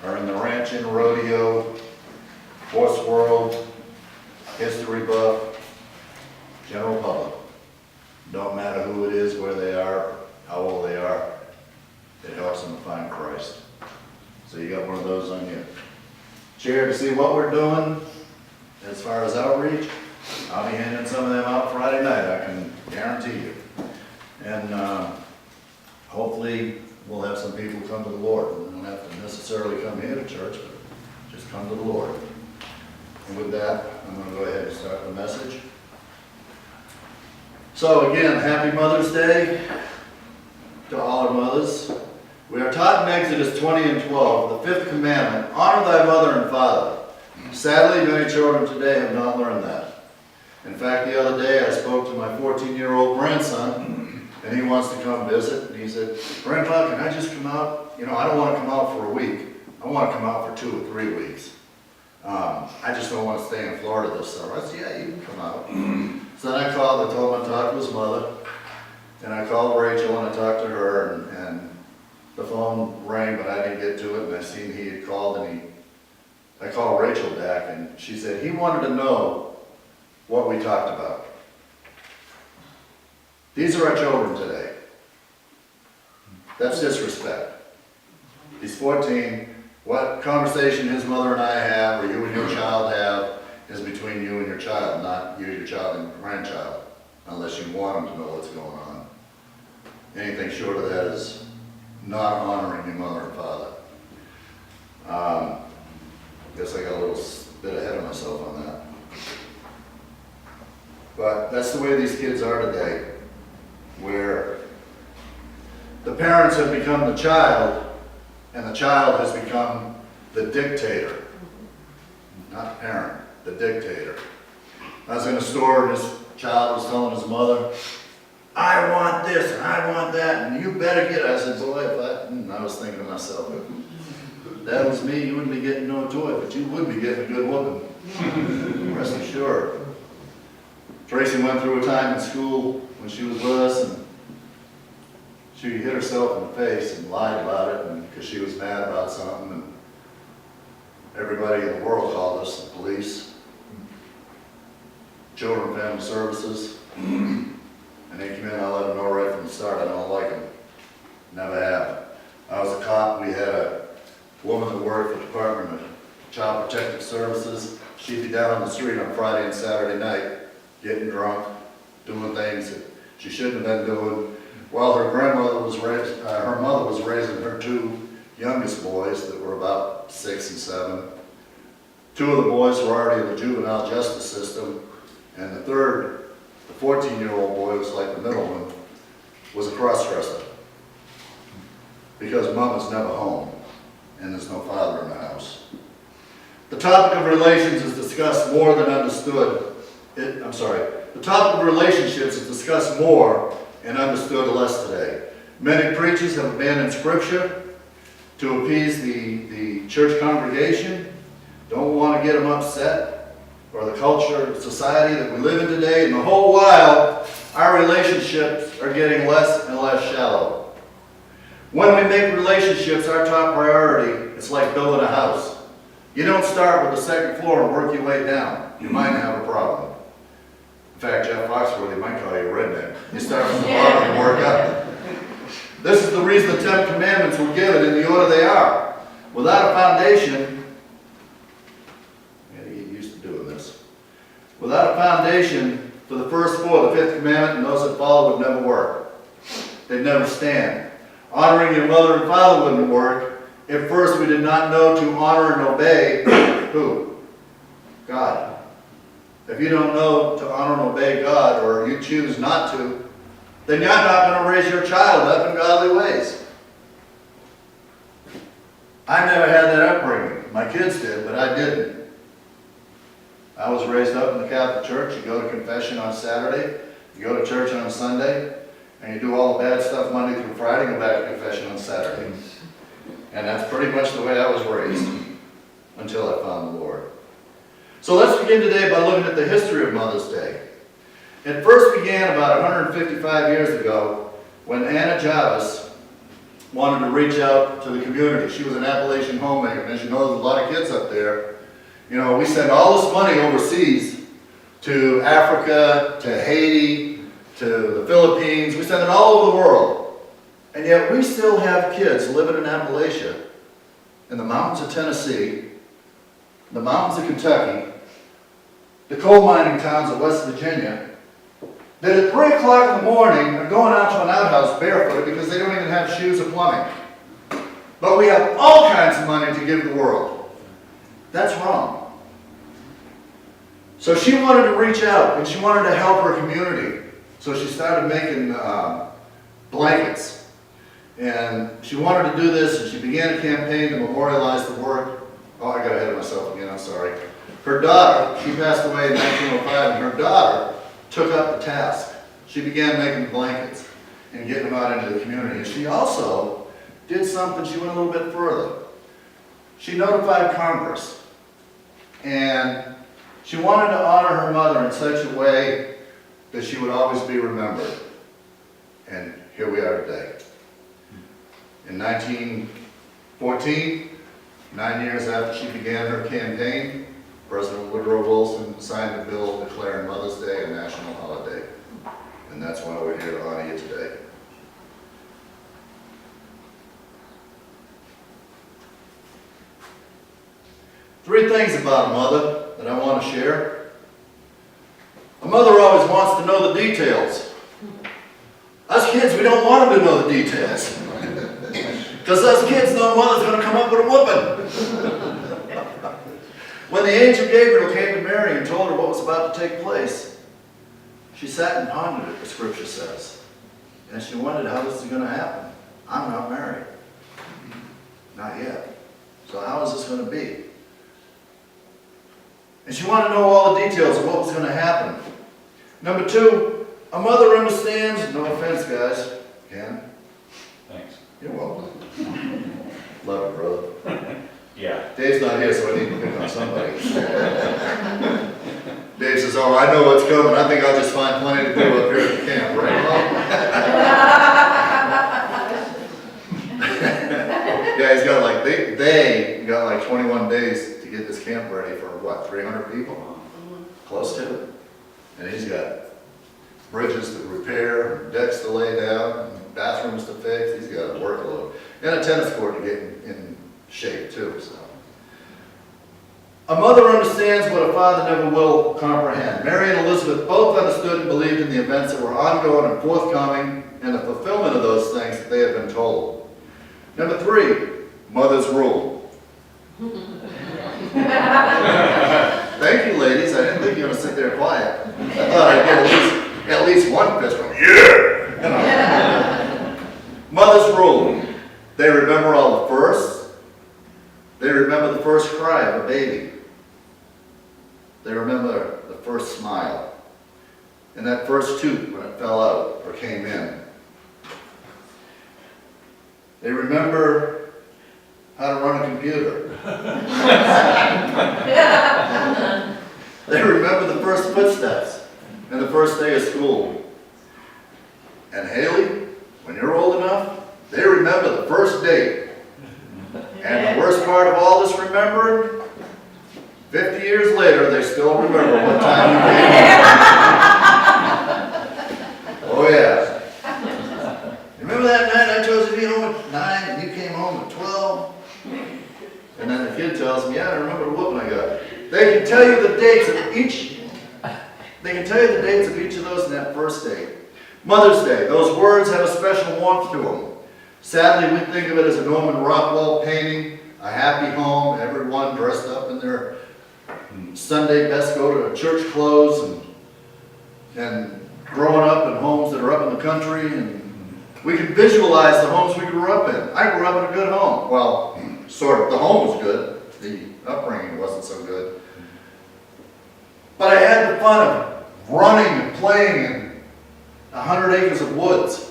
are in the ranching, rodeo, horse world, history buff, general public. Don't matter who it is, where they are, how old they are, it helps them to find Christ. So you got one of those on your chair to see what we're doing as far as outreach. I'll be handing some of them out Friday night, I can guarantee you. And hopefully we'll have some people come to the Lord. We don't have to necessarily come here to church, but just come to the Lord. And with that, I'm going to go ahead and start the message. So again, happy Mother's Day to all our mothers. We are taught in Exodus 20 and 12, the fifth commandment, honor thy mother and father. Sadly, many children today have not learned that. In fact, the other day I spoke to my 14-year-old grandson, and he wants to come visit. And he said, Grandpa, can I just come out? You know, I don't want to come out for a week. I want to come out for 2 or 3 weeks. I just don't want to stay in Florida this summer. I said, yeah, you can come out. So then I called, I told him I talked to his mother, and I called Rachel and I talked to her, and the phone rang, but I didn't get to it, and I seen he had called, and I called Rachel back, and she said he wanted to know what we talked about. These are our children today. That's disrespect. He's 14. What conversation his mother and I have, or you and your child have, is between you and your child, not you, your child, and your grandchild, unless you want them to know what's going on. Anything short of that is not honoring your mother and father. Guess I got a little bit ahead of myself on that. But that's the way these kids are today, where the parents have become the child, and the child has become the dictator. Not the parent, the dictator. I was in a store and this child was telling his mother, I want this and I want that, and you better get it. I said, boy, I was thinking to myself, if that was me, you wouldn't be getting no toy, but you would be getting a good woman. Rest assured. Tracy went through a time in school when she was with us, and she hit herself in the face and lied about it, and because she was mad about something, and everybody in the world called us, the police, Children and Family Services, and they came in. I let them know right from the start I don't like them. Never have. I was a cop. We had a woman that worked for the Department of Child Protective Services. She'd be down on the street on Friday and Saturday night, getting drunk, doing things that she shouldn't have been doing, while her grandmother was her mother was raising her 2 youngest boys that were about 6 and 7. 2 of the boys were already in the juvenile justice system, and the third, the 14-year-old boy, was like the middle one, was a cross-dresser. Because mom is never home, and there's no father in the house. The topic of relations is discussed more than understood. The topic of relationships is discussed more and understood less today. Many preachers have abandoned Scripture to appease the church congregation, don't want to get them upset, or the culture, society that we live in today, and the whole while, our relationships are getting less and less shallow. When we make relationships our top priority, it's like building a house. You don't start with the second floor and work your way down. You might have a problem. In fact, Jeff Foxworthy might call you a redneck. You start from the bottom and work up. This is the reason the 10 Commandments were given in the order they are. Without a foundation, I gotta get used to doing this. Without a foundation for the first 4, the 5th commandment and those that follow would never work. They'd never stand. Honoring your mother and father wouldn't work if first we did not know to honor and obey who? God. If you don't know to honor and obey God, or you choose not to, then you're not going to raise your child up in godly ways. I never had that upbringing. My kids did, but I didn't. I was raised up in the Catholic Church. You go to confession on Saturday, you go to church on Sunday, and you do all the bad stuff Monday through Friday, go back to confession on Saturday. And that's pretty much the way I was raised until I found the Lord. So let's begin today by looking at the history of Mother's Day. It first began about 155 years ago when Anna Jarvis wanted to reach out to the community. She was an Appalachian homemaker, and as you know, there's a lot of kids up there. You know, we send all this money overseas to Africa, to Haiti, to the Philippines. We send it all over the world. And yet we still have kids living in Appalachia, in the mountains of Tennessee, the mountains of Kentucky, the coal mining towns of West Virginia, that at 3 o'clock in the morning are going out to an outhouse barefooted because they don't even have shoes or plumbing. But we have all kinds of money to give the world. That's wrong. So she wanted to reach out and she wanted to help her community. So she started making blankets. And she wanted to do this, and she began a campaign to memorialize the work. Oh, I got ahead of myself again, I'm sorry. Her daughter, she passed away in 1905, and her daughter took up the task. She began making the blankets and getting them out into the community. And she also did something, she went a little bit further. She notified Congress, and she wanted to honor her mother in such a way that she would always be remembered. And here we are today. In 1914, 9 years after she began her campaign, President Woodrow Wilson signed a bill declaring Mother's Day a national holiday. And that's why we're here to honor you today. Three things about a mother that I want to share. A mother always wants to know the details. Us kids, we don't want them to know the details. Because us kids know mother's going to come up with a whooping. When the angel Gabriel came to Mary and told her what was about to take place, she sat and pondered it, the scripture says. And she wondered how this is going to happen. I'm not married. Not yet. So how is this going to be? And she wanted to know all the details of what was going to happen. Number two, a mother understands, no offense guys, Ken. Thanks. You're welcome. Love you, brother. Yeah. Dave's not here, so I need to pick on somebody. Dave says, oh, I know what's coming. I think I'll just find plenty to do up here at the camp, right? Yeah, he's got like, they got like 21 days to get this camp ready for what, 300 people? Close to it. And he's got bridges to repair, decks to lay down, bathrooms to fix. He's got a workload. And a tennis court to get in shape too. So, a mother understands what a father never will comprehend. Mary and Elizabeth both understood and believed in the events that were ongoing and forthcoming and the fulfillment of those things that they had been told. Number three, mother's rule. Thank you, ladies. I didn't think you were going to sit there quiet. I thought I'd get at least one fist from yeah. Mother's rule. They remember all the firsts. They remember the first cry of a baby. They remember the first smile. And that first tooth when it fell out or came in. They remember how to run a computer. They remember the first footsteps and the first day of school. And Haley, when you're old enough, they remember the first date. And the worst part of all this remembering, 50 years later, they still remember what time you came home. Oh yeah. Remember that night I chose to be home at 9 and you came home at 12? And then the kid tells me, yeah, I remember the whooping I got. They can tell you the dates of each of those in that first day. Mother's Day, those words have a special warmth to them. Sadly, we think of it as a Norman Rockwell painting, a happy home, everyone dressed up in their Sunday best, go to church clothes, and growing up in homes that are up in the country, and we can visualize the homes we grew up in. I grew up in a good home. Well, sort of. The home was good. The upbringing wasn't so good. But I had the fun of running and playing in 100 acres of woods.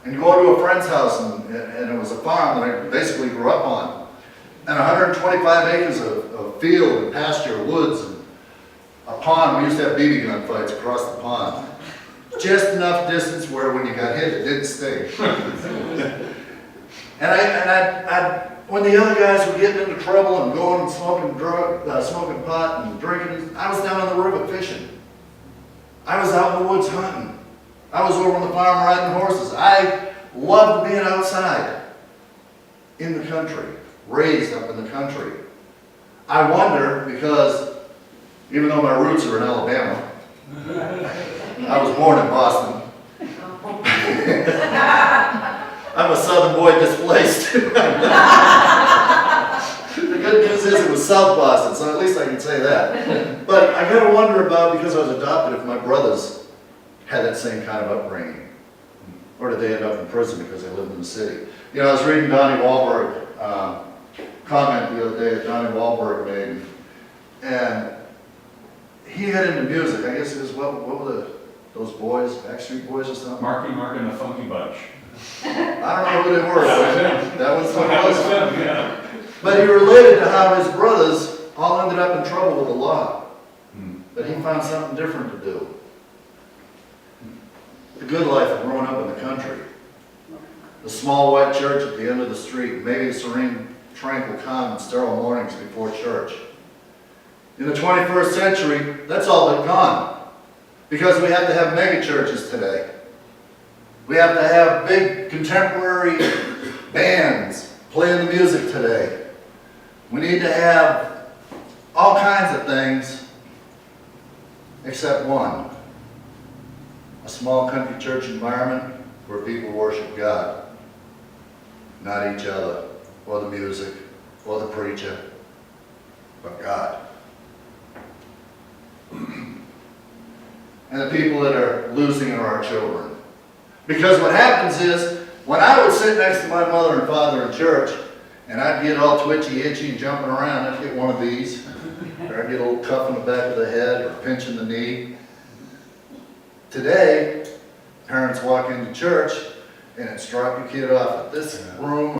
And going to a friend's house, and it was a farm that I basically grew up on. And 125 acres of field and pasture, woods, and a pond. We used to have BB gun fights across the pond. Just enough distance where when you got hit, it didn't sting. And when the other guys were getting into trouble and going and smoking pot and drinking, I was down on the river fishing. I was out in the woods hunting. I was over on the farm riding horses. I loved being outside in the country, raised up in the country. I wonder, because even though my roots are in Alabama, I was born in Boston. I'm a southern boy displaced. The good news is it was South Boston, so at least I can say that. But I gotta wonder about, because I was adopted, if my brothers had that same kind of upbringing. Or did they end up in prison because they lived in the city? You know, I was reading Donnie Wahlberg, comment the other day that Donnie Wahlberg made, and he had into music. I guess it was, what were those boys, Backstreet Boys or something? Marky Mark and the Funky Bunch. I don't know who they were. That was him. That was what it That was was. him, yeah. But he related to how his brothers all ended up in trouble with the law. But he found something different to do. The good life of growing up in the country. The small white church at the end of the street, maybe the serene, tranquil, calm, and sterile mornings before church. In the 21st century, that's all but gone. Because we have to have mega churches today. We have to have big contemporary bands playing the music today. We need to have all kinds of things except one. A small country church environment where people worship God, not each other, or the music, or the preacher, but God. And the people that are losing are our children. Because what happens is, when I would sit next to my mother and father in church, and I'd get all twitchy, itchy, and jumping around, I'd get one of these, or I'd get a little cuff in the back of the head, or a pinch in the knee. Today, parents walk into church, and it's drop your kid off at this room